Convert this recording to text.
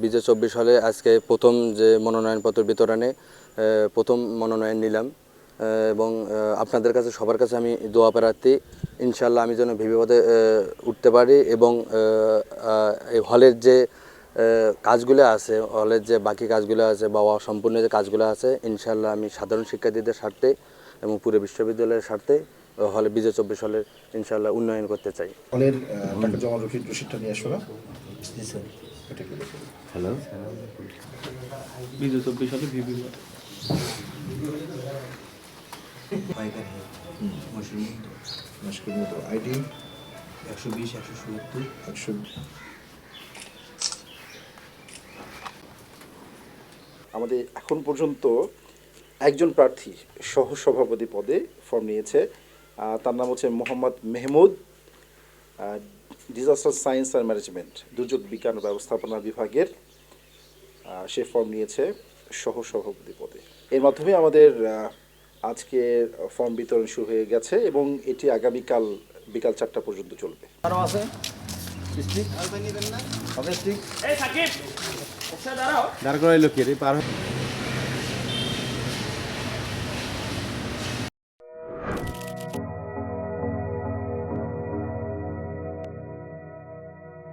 বিজে 24 সালে আজকে প্রথম যে মনোনয়নপত্র বিতরণে প্রথম মনোনয়ন নিলাম এবং আপনাদের কাছে সবার কাছে আমি দোয়া প্রার্থী ইনশাল্লাহ আমি যেন ভিভি পদে উঠতে পারি এবং এই হলের যে কাজগুলো আছে, হলের যে বাকি কাজগুলো আছে বা অসম্পূর্ণ যে কাজগুলো আছে ইনশাল্লাহ আমি সাধারণ শিক্ষার্থীদের স্বার্থে এবং পুরো বিশ্ববিদ্যালয়ের স্বার্থে হলে বিজে 24 সালের ইনশাল্লাহ উন্নয়ন করতে চাই। হলের টাকা জমা রসিদ রসিদটা নিয়ে আসো না। জি স্যার। হ্যালো, বিজে 24 সালে ভিভি আইডি 120 177 100। আমাদের এখন পর্যন্ত একজন প্রার্থী সহ সভাপতি পদে ফর্ম নিয়েছে, তার নাম হচ্ছে Mohammad Mehmood, disaster science and management, দুর্যোগ বিজ্ঞান ও ব্যবস্থাপনা বিভাগের সে ফর্ম নিয়েছে সহ সভাপতি পদে। এর মাধ্যমে আমাদের আজকে ফর্ম বিতরণ শুরু হয়ে গেছে এবং এটি আগামীকাল বিকাল 4টা পর্যন্ত চলবে। আরো আছে স্টিক, ওকে স্টিক, এই সাকিব দাঁড়াও, দাঁড় করাইলো কে রে পার